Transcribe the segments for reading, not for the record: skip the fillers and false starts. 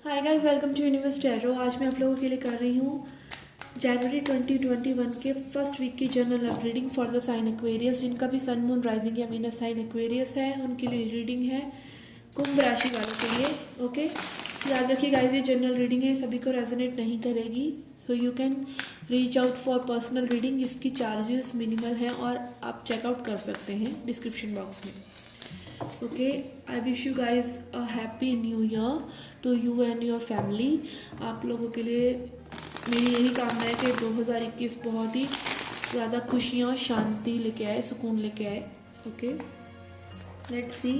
Hi guys, welcome to universe tarot. आज मैं आप लोगों के लिए कर रही हूँ जनवरी 2021 के फर्स्ट वीक की general love reading for the sign Aquarius. जिनका भी सन मून राइजिंग या वीनस साइन एक्वेरियस है उनके लिए रीडिंग है, कुंभ राशि वालों के लिए। ओके, याद रखिए गाइस, ये जनरल रीडिंग है, सभी को रेजोनेट नहीं करेगी। So you can reach out for personal reading, जिसकी चार्जेस मिनिमल हैं और आप चेकआउट कर सकते हैं डिस्क्रिप्शन बॉक्स में। Okay, I wish you guys a happy new year to you and your family. आप लोगों के लिए मेरी यही कामना है कि 2021 बहुत ही ज़्यादा खुशियाँ, शांति लेके आए, सुकून लेके आए। ओके, लेट्स सी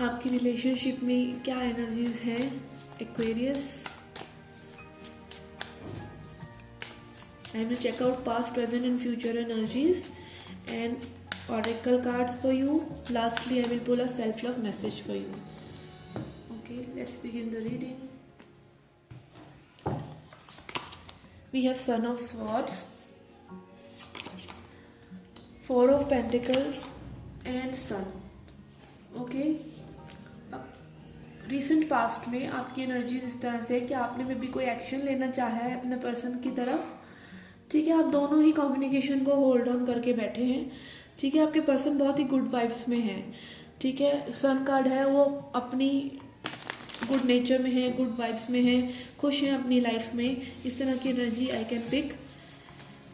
आपकी रिलेशनशिप में क्या एनर्जीज हैं Aquarius. I will check out past, present and future energies and oracle cards for you. Lastly, I will pull a self-love message for you. Okay, let's begin the reading. We have Son of Swords, Four of Pentacles and Sun. Okay, recent past में आपकी energies इस तरह से है कि आपने में भी कोई एक्शन लेना चाहा है अपने पर्सन की तरफ। ठीक है, आप दोनों ही कम्युनिकेशन को होल्ड ऑन करके बैठे हैं। ठीक है, आपके पर्सन बहुत ही गुड वाइब्स में है। ठीक है, सन कार्ड है, वो अपनी गुड नेचर में है, गुड वाइब्स में है, खुश हैं अपनी लाइफ में। इस तरह की एनर्जी आई कैन पिक।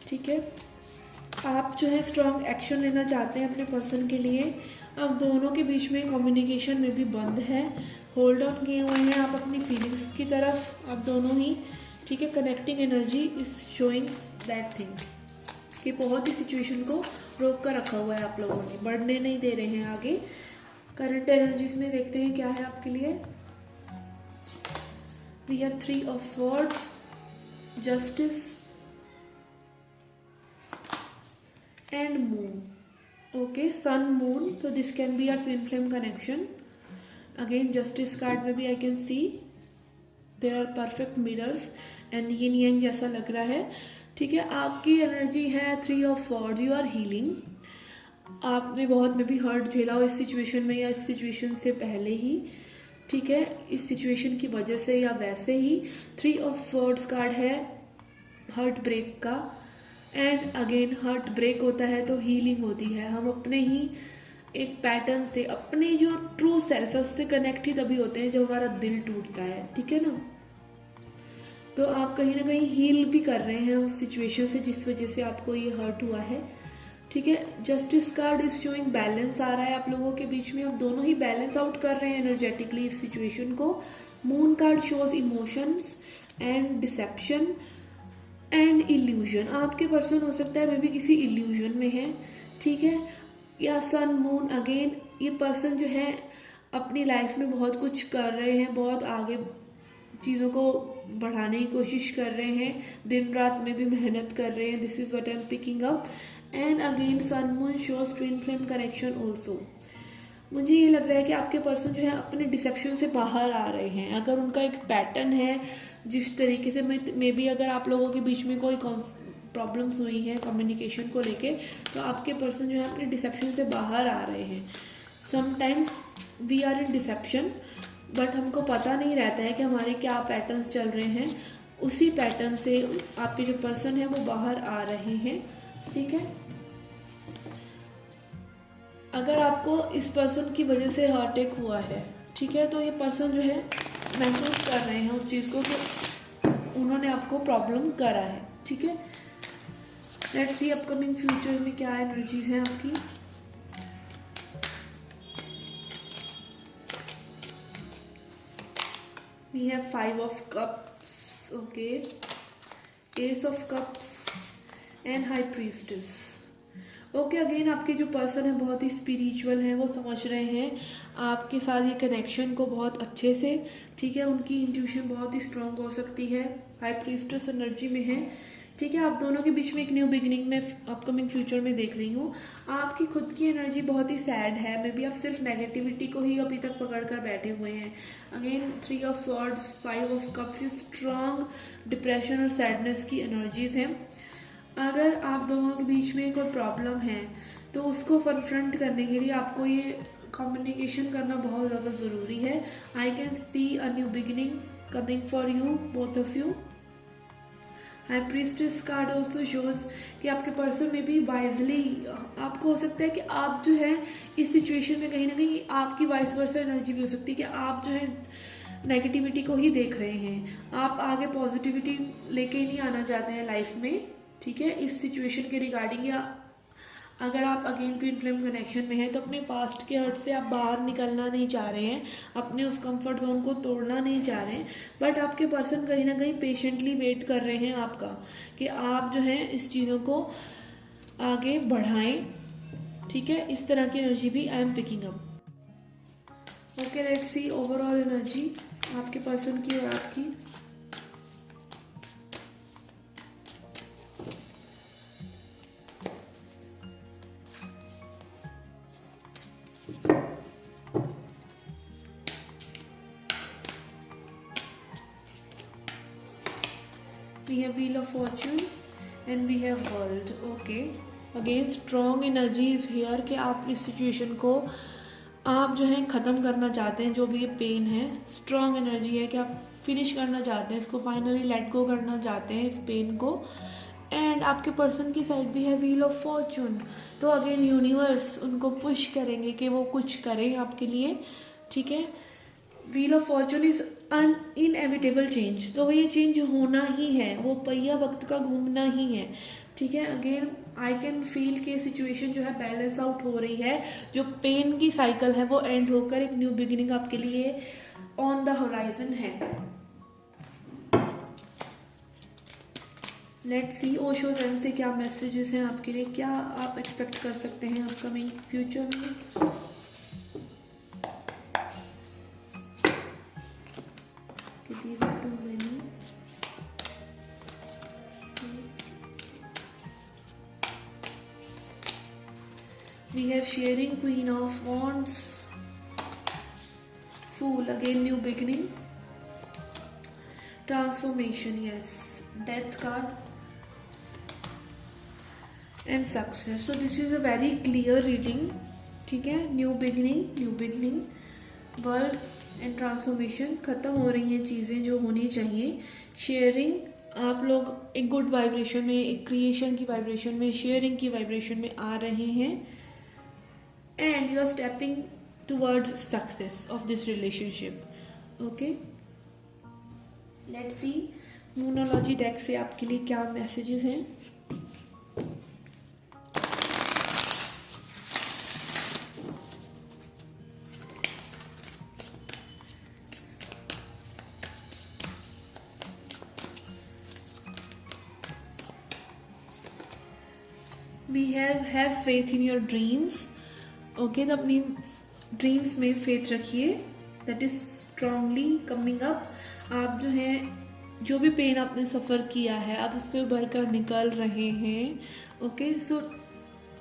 ठीक है, आप जो है स्ट्रॉन्ग एक्शन लेना चाहते हैं अपने पर्सन के लिए। अब दोनों के बीच में कम्युनिकेशन में भी बंद है, होल्ड ऑन किए हुए हैं आप अपनी फीलिंग्स की तरफ, आप दोनों ही। ठीक है, connecting energy is showing that thing कि बहुत ही सिचुएशन को रोक कर रखा हुआ है आप लोगों ने, बढ़ने नहीं दे रहे हैं आगे। करंट एनर्जीज में देखते हैं क्या है आपके लिए। We have 3 of swords, justice and moon. Okay, sun moon, तो this can be a twin flame connection. Again justice card में भी I can see there are perfect mirrors and yin yang जैसा लग रहा है। ठीक है, आपकी एनर्जी है 3 of swords, you are healing. आपने बहुत में भी हर्ट झेला हो इस सिचुएशन में या इस सिचुएशन से पहले ही। ठीक है, इस सिचुएशन की वजह से या वैसे ही। 3 ऑफ स्वॉर्ड्स कार्ड है हर्ट ब्रेक का, एंड अगेन हर्ट ब्रेक होता है तो हीलिंग होती है। हम अपने ही एक पैटर्न से, अपनी जो ट्रू सेल्फ है उससे कनेक्ट ही तभी होते हैं जब हमारा दिल टूटता है। ठीक है ना, तो आप कहीं ना कहीं हील भी कर रहे हैं उस सिचुएशन से जिस वजह से आपको ये हर्ट हुआ है। ठीक है, justice card is showing balance आ रहा है आप लोगों के बीच में, आप दोनों ही बैलेंस आउट कर रहे हैं एनर्जेटिकली इस सिचुएशन को। Moon card shows emotions and dissipation and illusion. आपके पर्सन हो सकता है मे बी किसी इल्यूजन में है। ठीक है, या सन मून, अगेन ये पर्सन जो है अपनी लाइफ में बहुत कुछ कर रहे हैं, बहुत आगे चीज़ों को बढ़ाने की कोशिश कर रहे हैं, दिन रात में भी मेहनत कर रहे हैं। This is what I am picking up. And again sun moon shows twin flame connection also. मुझे ये लग रहा है कि आपके पर्सन जो है अपने डिसेप्शन से बाहर आ रहे हैं। अगर उनका एक पैटर्न है जिस तरीके से मे बी अगर आप लोगों के बीच में कोई प्रॉब्लम्स हुई हैं कम्युनिकेशन को लेके, तो आपके पर्सन जो है अपने डिसेप्शन से बाहर आ रहे हैं। Sometimes we are in deception but हमको पता नहीं रहता है कि हमारे क्या पैटर्न्स चल रहे हैं। उसी पैटर्न से आपके जो पर्सन है वो बाहर आ रहे हैं। ठीक है, अगर आपको इस पर्सन की वजह से हार्ट हुआ है, ठीक है, तो ये पर्सन जो है महसूस कर रहे हैं उस चीज़ को कि उन्होंने आपको प्रॉब्लम करा है। ठीक है, लेट्स सी अपकमिंग फ्यूचर में क्या एनर्जीज हैं आपकी। We have 5 of cups, okay, ace of cups and high priestess. Okay, again आपके जो पर्सन है बहुत ही स्पिरिचुअल हैं, वो समझ रहे हैं आपके साथ ये कनेक्शन को बहुत अच्छे से। ठीक है, उनकी इंट्यूशन बहुत ही स्ट्रांग हो सकती है, हाई प्रीस्टेस एनर्जी में है। ठीक है, आप दोनों के बीच में एक न्यू बिगिनिंग में अपकमिंग फ्यूचर में देख रही हूँ। आपकी खुद की एनर्जी बहुत ही सैड है, मे बी आप सिर्फ नेगेटिविटी को ही अभी तक पकड़ कर बैठे हुए हैं। Again 3 of swords, 5 of cups, strong depression और सैडनेस की एनर्जीज हैं। अगर आप दोनों के बीच में कोई प्रॉब्लम है तो उसको कन्फ्रंट करने के लिए आपको ये कम्युनिकेशन करना बहुत ज़्यादा ज़रूरी है। आई can C a new beginning coming for you, both of you. High priestess card also shows कि आपके पर्सन में भी वाइजली, आपको हो सकता है कि आप जो है इस सिचुएशन में कहीं ना कहीं आपकी वाइस वर्सा एनर्जी भी हो सकती है कि आप जो है नेगेटिविटी को ही देख रहे हैं, आप आगे पॉजिटिविटी लेके ही नहीं आना चाहते हैं लाइफ में, ठीक है, इस सिचुएशन के रिगार्डिंग। या अगर आप अगेन ट्विन फ्लेम कनेक्शन में हैं तो अपने पास्ट के हर्ट से आप बाहर निकलना नहीं चाह रहे हैं, अपने उस कंफर्ट जोन को तोड़ना नहीं चाह रहे हैं, बट आपके पर्सन कहीं ना कहीं पेशेंटली वेट कर रहे हैं आपका कि आप जो है इस चीज़ों को आगे बढ़ाएं, ठीक है। इस तरह की एनर्जी भी आई am picking up. Okay, let's see overall energy आपके पर्सन की और आपकी। We have Wheel of Fortune and we have World. Okay, again strong energy is here कि आप इस सिचुएशन को आप जो है ख़त्म करना चाहते हैं, जो भी ये पेन है, स्ट्रॉन्ग एनर्जी है कि आप फिनिश करना चाहते हैं इसको, फाइनली लेट गो करना चाहते हैं इस पेन को। एंड आपके पर्सन की साइड भी है व्हील ऑफ फॉर्चून, तो अगेन यूनिवर्स उनको पुश करेंगे कि वो कुछ करें आपके लिए, ठीक है। Wheel of fortune is an inevitable change, तो ये चेंज होना ही है, वो पहिया वक्त का घूमना ही है, ठीक है। अगेन आई कैन फील कि सिचुएशन जो है बैलेंस आउट हो रही है, जो पेन की साइकिल है वो एंड होकर एक न्यू बिगिनिंग आपके लिए ऑन द होराइजन है। लेट्स सी ओशो ज़ेन से क्या मैसेजेस हैं आपके लिए, क्या आप एक्सपेक्ट कर सकते हैं अपकमिंग फ्यूचर में। We have sharing, Queen of Wands, Fool, again new beginning, transformation, yes, Death card and success. So this is a very clear reading, ठीक है। New beginning, world and transformation, ख़त्म हो रही हैं चीज़ें जो होनी चाहिए। शेयरिंग, आप लोग एक गुड वाइब्रेशन में, एक क्रिएशन की वाइब्रेशन में, शेयरिंग की वाइब्रेशन में आ रहे हैं। And you are stepping towards success of this relationship. Okay, let's see Moonology deck से आपके लिए क्या messages हैं। We have faith in your dreams. Okay, तो अपनी ड्रीम्स में फेथ रखिए, that is strongly coming up. आप जो है जो भी पेन आपने सफ़र किया है आप उससे उभर कर निकल रहे हैं। Okay, so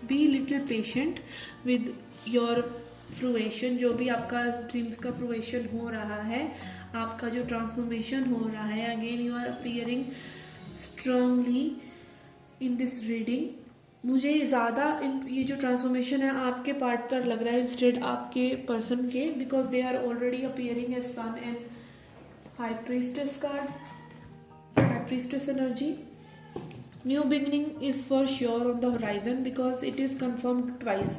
be little patient with your fruition, जो भी आपका ड्रीम्स का फ्रूएशन हो रहा है, आपका जो ट्रांसफॉर्मेशन हो रहा है। Again you are appearing strongly in this reading. मुझे ज़्यादा ये जो ट्रांसफॉर्मेशन है आपके पार्ट पर लग रहा है इंस्टेड आपके पर्सन के, because they are already appearing as sun and high priestess card, high priestess energy. New beginning is for sure on the horizon because it is confirmed twice.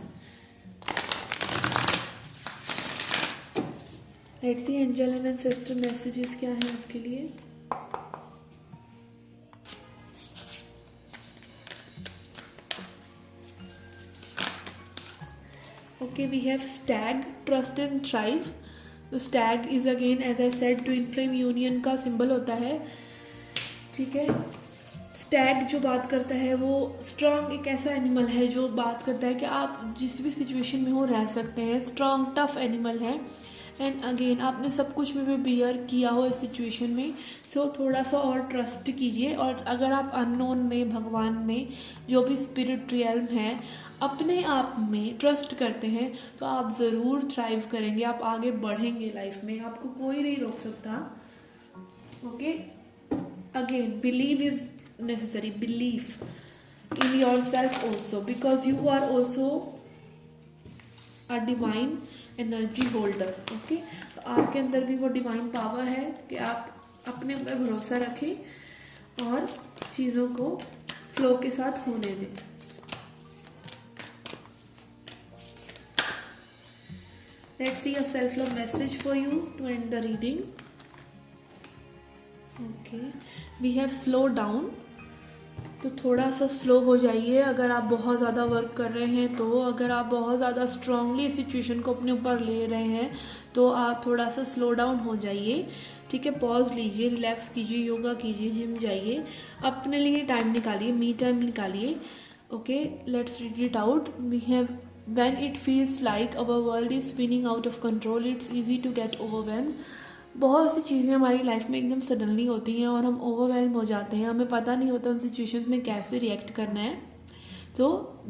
Let's see angel and ancestor messages क्या हैं आपके लिए। Okay, we have stag, trust and thrive. तो stag is again as I said twin flame union का symbol होता है, ठीक है। stag जो बात करता है वो strong एक ऐसा एनिमल है जो बात करता है कि आप जिस भी सिचुएशन में हो रह सकते हैं, strong tough एनिमल है। एंड अगेन आपने सब कुछ में भी बियर किया हो इस सिचुएशन में, सो थोड़ा सा और ट्रस्ट कीजिए। और अगर आप अननोन में, भगवान में, जो भी स्पिरिट रियल्म है, अपने आप में ट्रस्ट करते हैं तो आप ज़रूर थ्राइव करेंगे, आप आगे बढ़ेंगे लाइफ में, आपको कोई नहीं रोक सकता। Okay, again believe is necessary, believe in yourself also because you are also a divine energy holder. Okay, तो आपके अंदर भी वो डिवाइन पावर है कि आप अपने ऊपर भरोसा रखें और चीज़ों को फ्लो के साथ होने दें। Let's see a self-love message for you to end the reading. Okay, we have slow down. तो थोड़ा सा स्लो हो जाइए अगर आप बहुत ज़्यादा वर्क कर रहे हैं तो, अगर आप बहुत ज़्यादा स्ट्रांगली सिचुएशन को अपने ऊपर ले रहे हैं तो आप थोड़ा सा स्लो डाउन हो जाइए। ठीक है, पॉज लीजिए, रिलैक्स कीजिए, योगा कीजिए, जिम जाइए, अपने लिए टाइम निकालिए, मी टाइम निकालिए। Okay, let's read it out. We have When it feels like our world is spinning out of control, it's easy to get overwhelmed. बहुत सी चीज़ें हमारी लाइफ में एकदम सडनली होती हैं और हम ओवरवेल्म हो जाते हैं, हमें पता नहीं होता उन सिचुएशंस में कैसे रिएक्ट करना है। तो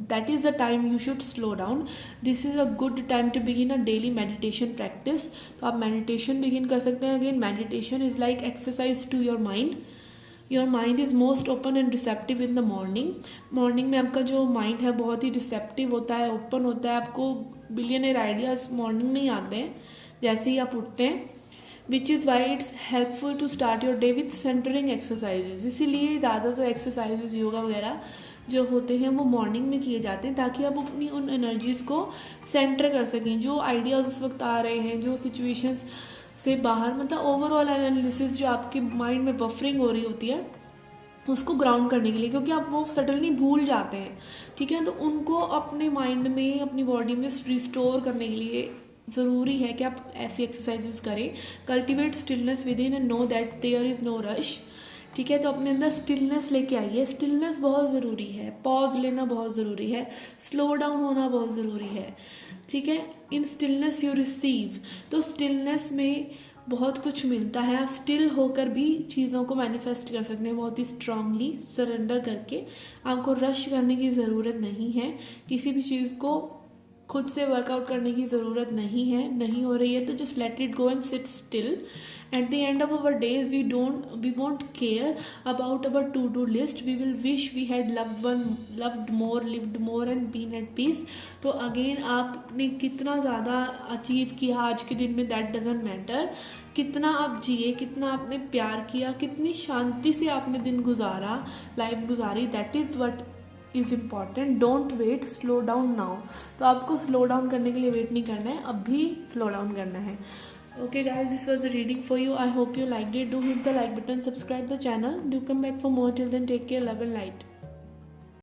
that is the time you should slow down. This is a good time to begin a daily meditation practice. तो आप मेडिटेशन बिगिन कर सकते हैं। अगेन, meditation is like exercise to your mind. Your mind is most open and receptive in the morning. Morning में आपका जो mind है बहुत ही रिसेप्टिव होता है, ओपन होता है, आपको बिलियनर आइडियाज़ मॉर्निंग में ही आते हैं जैसे ही आप उठते हैं। Which is why it's helpful to start your day with centering exercises. इसीलिए ज़्यादातर एक्सरसाइजेज, योगा वगैरह जो होते हैं वो मॉर्निंग में किए जाते हैं ताकि आप अपनी उन एनर्जीज़ को सेंटर कर सकें। जो आइडियाज़ उस वक्त आ रहे हैं, जो सिचुएशंस से बाहर, मतलब ओवरऑल एनालिसिस जो आपके माइंड में बफरिंग हो रही होती है उसको ग्राउंड करने के लिए, क्योंकि आप वो सडनली भूल जाते हैं। ठीक है, तो उनको अपने माइंड में, अपनी बॉडी में रिस्टोर करने के लिए ज़रूरी है कि आप ऐसी एक्सरसाइजेस करें। Cultivate stillness within and know that there is no rush. ठीक है, तो अपने अंदर स्टिलनेस लेके आइए। स्टिलनेस बहुत ज़रूरी है, पॉज लेना बहुत ज़रूरी है, स्लो डाउन होना बहुत ज़रूरी है। ठीक है, इन स्टिलनेस यू रिसीव। तो स्टिलनेस में बहुत कुछ मिलता है। आप स्टिल होकर भी चीज़ों को मैनिफेस्ट कर सकते हैं बहुत ही स्ट्रांगली, सरेंडर करके। आपको रश करने की ज़रूरत नहीं है, किसी भी चीज़ को खुद से वर्कआउट करने की ज़रूरत नहीं है। नहीं हो रही है तो just let it go and sit still. At the end of our days we won't care about our to do list. We will wish we had loved more, lived more and been at peace. तो अगेन, आपने कितना ज़्यादा achieve किया आज के दिन में, दैट डजंट मैटर। कितना आप जिए, कितना आपने प्यार किया, कितनी शांति से आपने दिन गुजारा, लाइफ गुजारी, that is what is important. Don't wait, slow down now. तो आपको स्लो डाउन करने के लिए वेट नहीं करना है, अभी स्लो डाउन करना है। Okay guys, this was the reading for you. I hope you liked it. Do hit the like button, subscribe the channel. Do come back for more. Till then, take care, love and light.